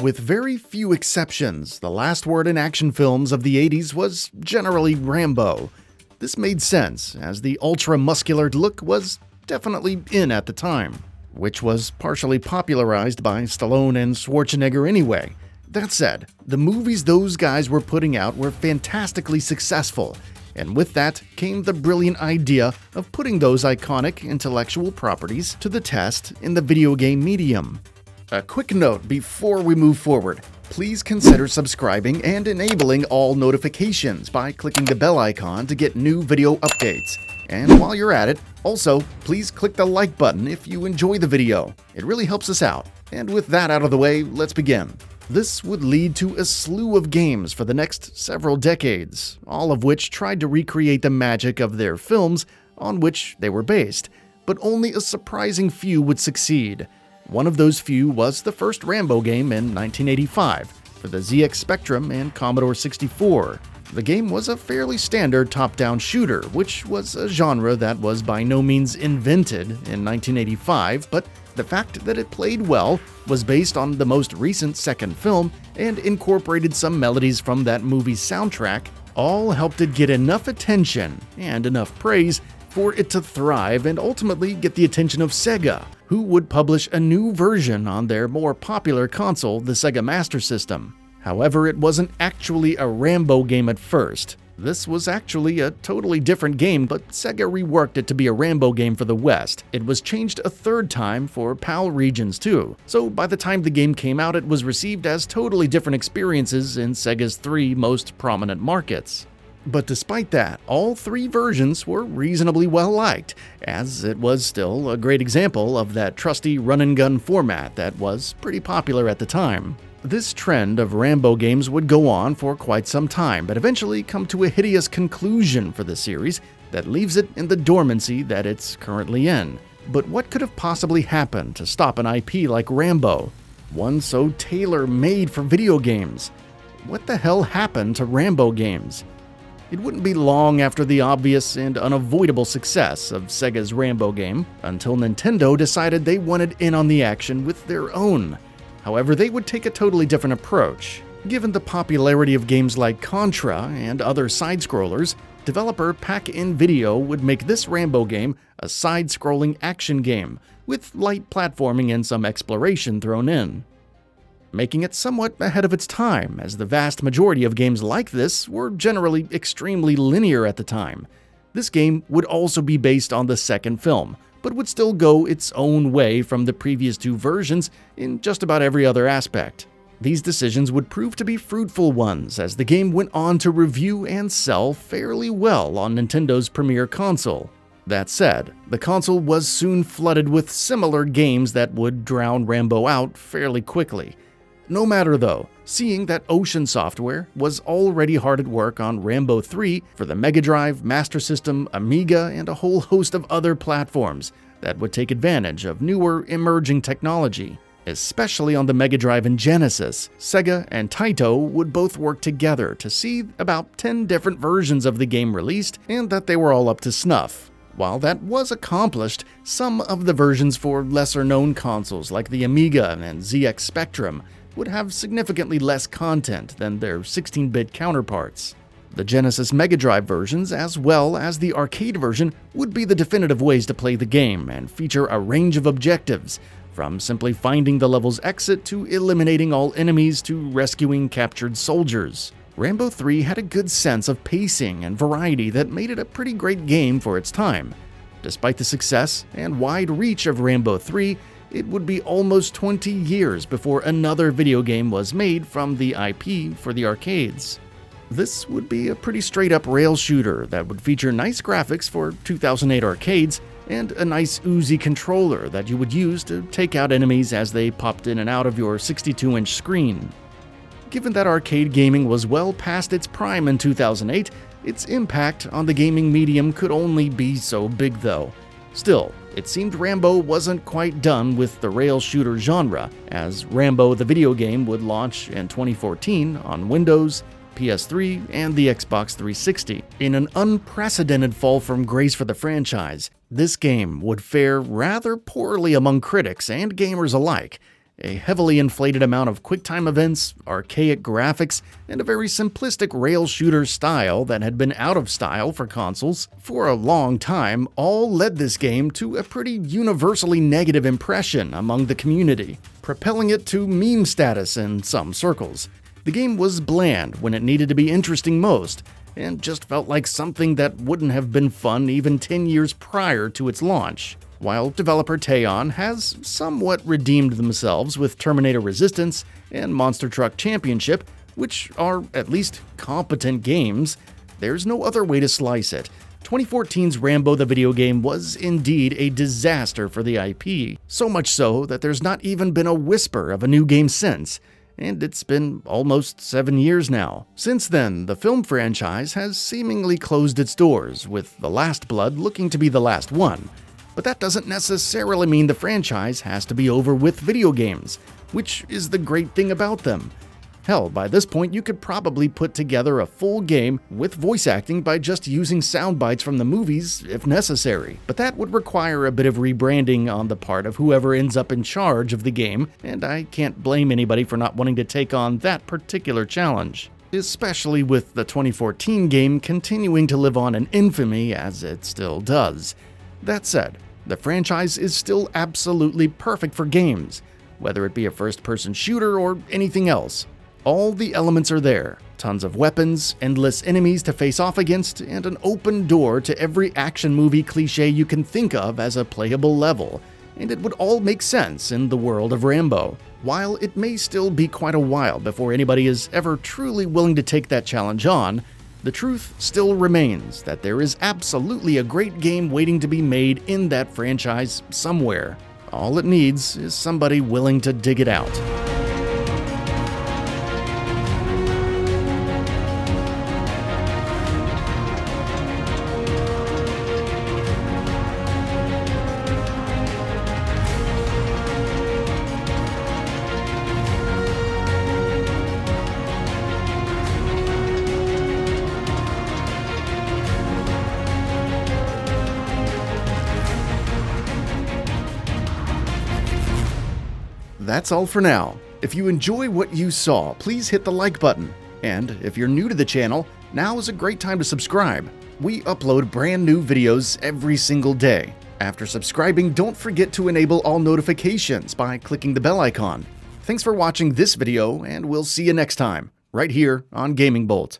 With very few exceptions, the last word in action films of the 80s was generally Rambo. This made sense, as the ultra-muscular look was definitely in at the time, which was partially popularized by Stallone and Schwarzenegger anyway. That said, the movies those guys were putting out were fantastically successful, and with that came the brilliant idea of putting those iconic intellectual properties to the test in the video game medium. A quick note before we move forward. Please consider subscribing and enabling all notifications by clicking the bell icon to get new video updates. And while you're at it, also, please click the like button if you enjoy the video. It really helps us out. And with that out of the way, let's begin. This would lead to a slew of games for the next several decades, all of which tried to recreate the magic of their films on which they were based, but only a surprising few would succeed. One of those few was the first Rambo game in 1985 for the ZX Spectrum and Commodore 64. The game was a fairly standard top-down shooter, which was a genre that was by no means invented in 1985, but the fact that it played well was based on the most recent second film and incorporated some melodies from that movie's soundtrack, all helped it get enough attention and enough praise for it to thrive and ultimately get the attention of Sega, who would publish a new version on their more popular console, the Sega Master System. However, it wasn't actually a Rambo game at first. This was actually a totally different game, but Sega reworked it to be a Rambo game for the West. It was changed a third time for PAL regions too, so by the time the game came out it was received as totally different experiences in Sega's three most prominent markets. But despite that, all three versions were reasonably well liked, as it was still a great example of that trusty run-and-gun format that was pretty popular at the time. This trend of Rambo games would go on for quite some time, but eventually come to a hideous conclusion for the series that leaves it in the dormancy that it's currently in. But what could have possibly happened to stop an IP like Rambo? One so tailor-made for video games. What the hell happened to Rambo games? It wouldn't be long after the obvious and unavoidable success of Sega's Rambo game until Nintendo decided they wanted in on the action with their own. However, they would take a totally different approach. Given the popularity of games like Contra and other side-scrollers, developer Pac-In Video would make this Rambo game a side-scrolling action game, with light platforming and some exploration thrown in, making it somewhat ahead of its time, as the vast majority of games like this were generally extremely linear at the time. This game would also be based on the second film, but would still go its own way from the previous two versions in just about every other aspect. These decisions would prove to be fruitful ones, as the game went on to review and sell fairly well on Nintendo's premier console. That said, the console was soon flooded with similar games that would drown Rambo out fairly quickly. No matter though, seeing that Ocean Software was already hard at work on Rambo 3 for the Mega Drive, Master System, Amiga, and a whole host of other platforms that would take advantage of newer, emerging technology. Especially on the Mega Drive and Genesis, Sega and Taito would both work together to see about 10 different versions of the game released and that they were all up to snuff. While that was accomplished, some of the versions for lesser-known consoles like the Amiga and ZX Spectrum would have significantly less content than their 16-bit counterparts. The Genesis Mega Drive versions, as well as the arcade version, would be the definitive ways to play the game and feature a range of objectives, from simply finding the level's exit to eliminating all enemies to rescuing captured soldiers. Rambo 3 had a good sense of pacing and variety that made it a pretty great game for its time. Despite the success and wide reach of Rambo 3, it would be almost 20 years before another video game was made from the IP for the arcades. This would be a pretty straight-up rail shooter that would feature nice graphics for 2008 arcades and a nice Uzi controller that you would use to take out enemies as they popped in and out of your 62-inch screen. Given that arcade gaming was well past its prime in 2008, its impact on the gaming medium could only be so big though. Still, it seemed Rambo wasn't quite done with the rail shooter genre, as Rambo the video game would launch in 2014 on Windows, PS3, and the Xbox 360. In an unprecedented fall from grace for the franchise, this game would fare rather poorly among critics and gamers alike, A heavily inflated amount of QuickTime events, archaic graphics, and a very simplistic rail shooter style that had been out of style for consoles for a long time all led this game to a pretty universally negative impression among the community, propelling it to meme status in some circles. The game was bland when it needed to be interesting most, and just felt like something that wouldn't have been fun even 10 years prior to its launch. While developer Teon has somewhat redeemed themselves with Terminator Resistance and Monster Truck Championship, which are at least competent games, there's no other way to slice it. 2014's Rambo the video game was indeed a disaster for the IP, so much so that there's not even been a whisper of a new game since, and it's been almost 7 years now. Since then, the film franchise has seemingly closed its doors, with The Last Blood looking to be the last one. But that doesn't necessarily mean the franchise has to be over with video games, which is the great thing about them. Hell, by this point you could probably put together a full game with voice acting by just using sound bites from the movies if necessary. But that would require a bit of rebranding on the part of whoever ends up in charge of the game, and I can't blame anybody for not wanting to take on that particular challenge, especially with the 2014 game continuing to live on in infamy as it still does. That said, the franchise is still absolutely perfect for games, whether it be a first-person shooter or anything else. All the elements are there, tons of weapons, endless enemies to face off against, and an open door to every action movie cliche you can think of as a playable level, and it would all make sense in the world of Rambo. While it may still be quite a while before anybody is ever truly willing to take that challenge on, the truth still remains that there is absolutely a great game waiting to be made in that franchise somewhere. All it needs is somebody willing to dig it out. That's all for now. If you enjoy what you saw, please hit the like button. And if you're new to the channel, now is a great time to subscribe. We upload brand new videos every single day. After subscribing, don't forget to enable all notifications by clicking the bell icon. Thanks for watching this video, and we'll see you next time, right here on GamingBolt.